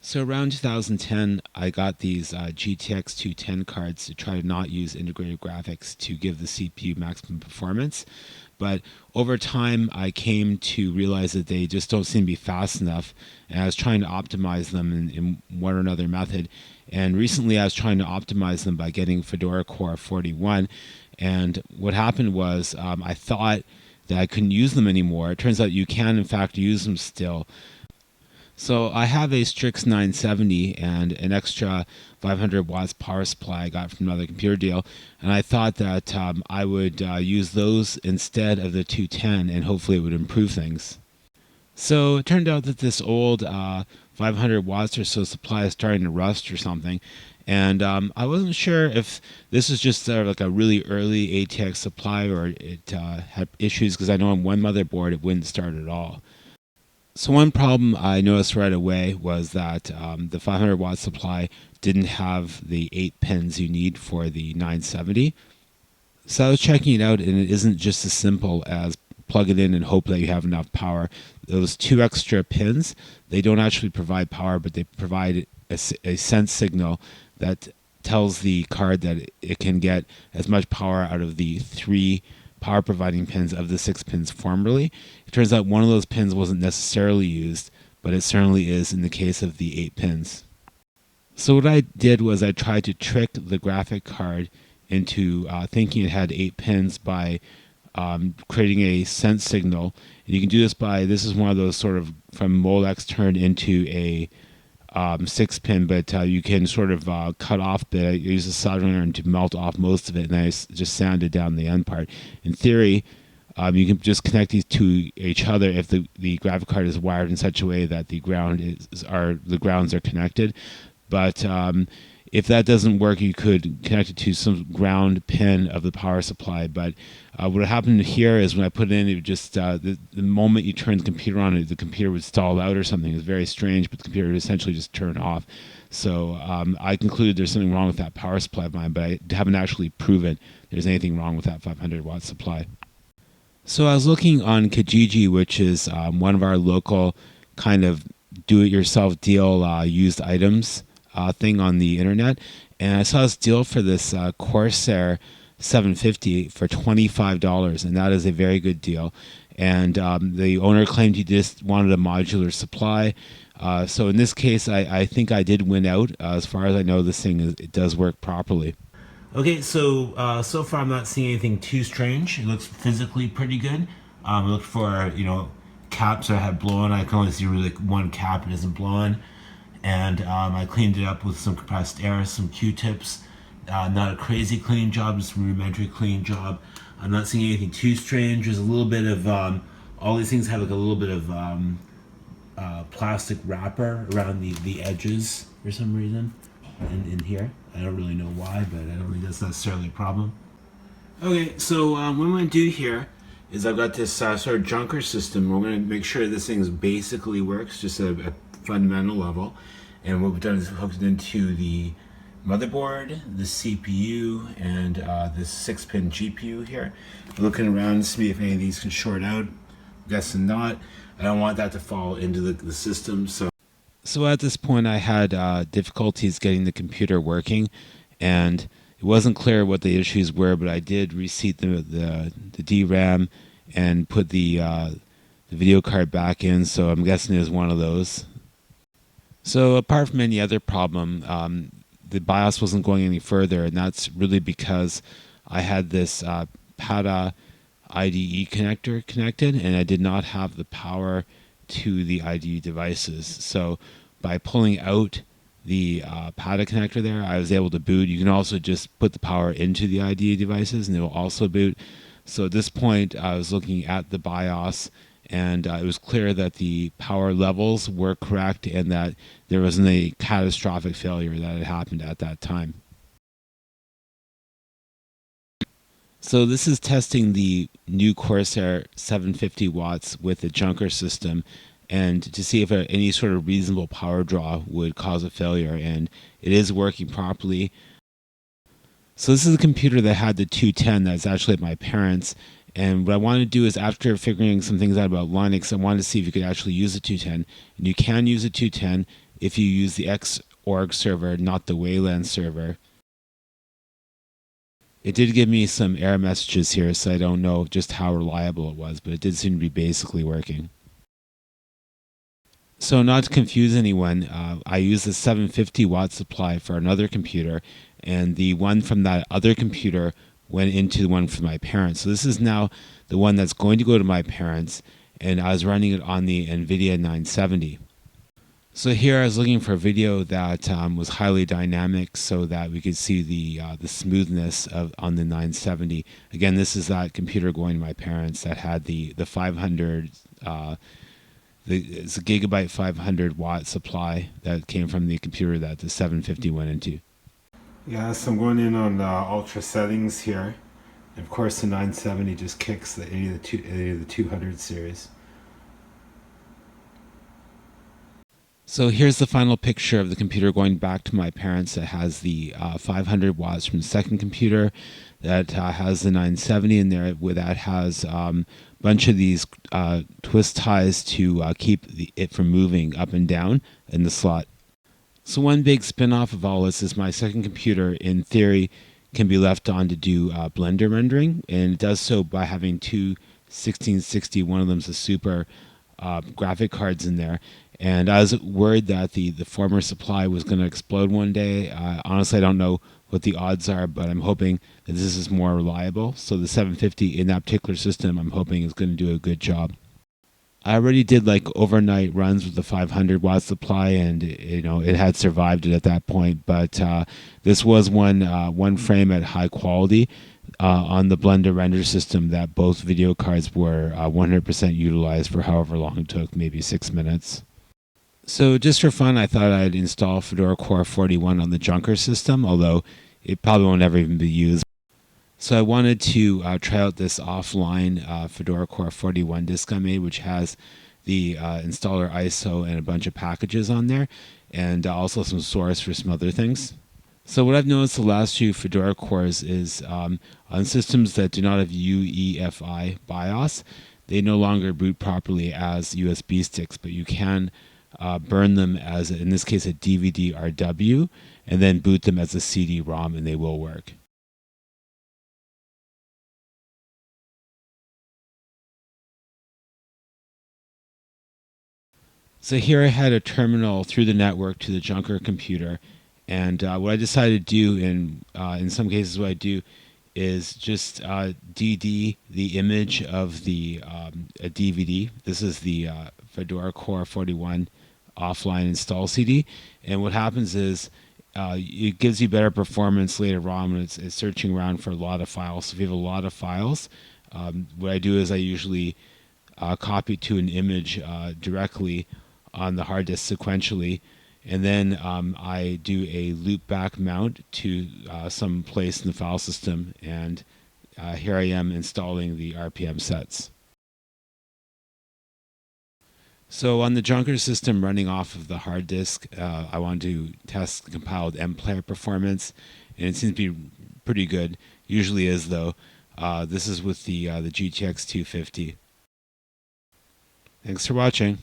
So around 2010, I got these GTX 210 cards to try to not use integrated graphics to give the CPU maximum performance. But over time, I came to realize that they just don't seem to be fast enough. And I was trying to optimize them in one or another method. And recently, I was trying to optimize them by getting Fedora Core 41. And what happened was I thought that I couldn't use them anymore. It turns out you can, in fact, use them still. So I have a Strix 970 and an extra 500 watts power supply I got from another computer deal, and I thought that I would use those instead of the 210, and hopefully it would improve things. So it turned out that this old 500 watts or so supply is starting to rust or something, and I wasn't sure if this was just like a really early ATX supply or it had issues, because I know on one motherboard it wouldn't start at all. So one problem I noticed right away was that the 500 watt supply didn't have the 8 pins you need for the 970. So I was checking it out, and it isn't just as simple as plug it in and hope that you have enough power. Those 2 extra pins, they don't actually provide power, but they provide a sense signal that tells the card that it can get as much power out of the 3 power providing pins of the 6 pins formerly. It turns out one of those pins wasn't necessarily used, but it certainly is in the case of the 8 pins. So what I did was I tried to trick the graphic card into thinking it had 8 pins by creating a sense signal. And you can do this by, this is one of those sort of from Molex turned into a 6 pin, but you can sort of cut off the, I use a soldering iron to melt off most of it, and I just sanded down the end part. In theory, you can just connect these to each other if the graphic card is wired in such a way that the grounds are connected. But if that doesn't work, you could connect it to some ground pin of the power supply. But what happened here is when I put it in, it would just the moment you turn the computer on, the computer would stall out or something. It was very strange, but the computer would essentially just turn off. So I concluded there's something wrong with that power supply of mine, but I haven't actually proven there's anything wrong with that 500 watt supply. So I was looking on Kijiji, which is one of our local kind of do-it-yourself deal used items thing on the internet, and I saw this deal for this Corsair 750 for $25, and that is a very good deal. And the owner claimed he just wanted a modular supply. So in this case, I think I did win out. As far as I know, this thing it does work properly. Okay, so so far I'm not seeing anything too strange. It looks physically pretty good. I looked for caps that have blown. I can only see really one cap that isn't blown. And I cleaned it up with some compressed air, some Q-tips. Not a crazy clean job, just a rudimentary clean job. I'm not seeing anything too strange. There's a little bit of, all these things have like a little bit of plastic wrapper around the edges for some reason in here. I don't really know why, but I don't think that's necessarily a problem. Okay, so what I'm going to do here is I've got this sort of junker system. We're going to make sure this thing basically works, just a fundamental level. And what we've done is hooked it into the motherboard, the CPU, and this 6-pin GPU here. I'm looking around to see if any of these can short out. I'm guessing not. I don't want that to fall into the system. So at this point I had difficulties getting the computer working, and it wasn't clear what the issues were, but I did reseat the DRAM and put the video card back in, so I'm guessing it was one of those. So apart from any other problem, the BIOS wasn't going any further, and that's really because I had this PATA IDE connector connected, and I did not have the power to the IDE devices. So by pulling out the PATA connector there, I was able to boot. You can also just put the power into the IDE devices, and it will also boot. So at this point, I was looking at the BIOS, and it was clear that the power levels were correct and that there wasn't a catastrophic failure that had happened at that time. So this is testing the new Corsair 750 watts with the junker system, and to see if any sort of reasonable power draw would cause a failure, and it is working properly. So this is a computer that had the 210 that's actually at my parents'. And what I wanted to do is, after figuring some things out about Linux, I wanted to see if you could actually use the 210. And you can use the 210. if you use the Xorg server, not the Wayland server. It did give me some error messages here, so I don't know just how reliable it was, but it did seem to be basically working. So not to confuse anyone, I used a 750 watt supply for another computer, and the one from that other computer went into the one from my parents. So this is now the one that's going to go to my parents, and I was running it on the NVIDIA 970. So here I was looking for a video that was highly dynamic so that we could see the smoothness of on the 970. Again, this is that computer going to my parents that had the 500, it's a gigabyte 500 watt supply that came from the computer that the 750 went into. Yeah, so I'm going in on ultra settings here. And of course the 970 just kicks any of the 200 series. So here's the final picture of the computer going back to my parents that has the 500 watts from the second computer, that has the 970 in there, that has a bunch of these twist ties to keep it from moving up and down in the slot. So one big spin-off of all this is my second computer, in theory, can be left on to do Blender rendering, and it does so by having two 1660, one of them's a super graphic cards in there. And I was worried that the former supply was going to explode one day. Honestly, I don't know what the odds are, but I'm hoping that this is more reliable. So the 750 in that particular system, I'm hoping is going to do a good job. I already did like overnight runs with the 500 watt supply, and it had survived it at that point. But this was one frame at high quality on the Blender render system that both video cards were 100% utilized for however long it took, maybe 6 minutes. So just for fun, I thought I'd install Fedora Core 41 on the Junker system, although it probably won't ever even be used. So I wanted to try out this offline Fedora Core 41 disk I made, which has the installer ISO and a bunch of packages on there, and also some source for some other things. So what I've noticed the last few Fedora cores is on systems that do not have UEFI BIOS, they no longer boot properly as USB sticks, but you can burn them as, in this case, a DVD-RW, and then boot them as a CD-ROM, and they will work. So here I had a terminal through the network to the Junker computer, and what I decided to do, in some cases what I do, is just DD the image of the a DVD. This is the Fedora Core 41 offline install CD, and what happens is it gives you better performance later on when it's searching around for a lot of files. So if you have a lot of files, what I do is I usually copy to an image directly on the hard disk sequentially, and then I do a loop back mount to some place in the file system, and here I am installing the RPM sets. So on the Junker system running off of the hard disk, I wanted to test the compiled MPlayer performance, and it seems to be pretty good. Usually is, though. This is with the GTX 250. Thanks for watching.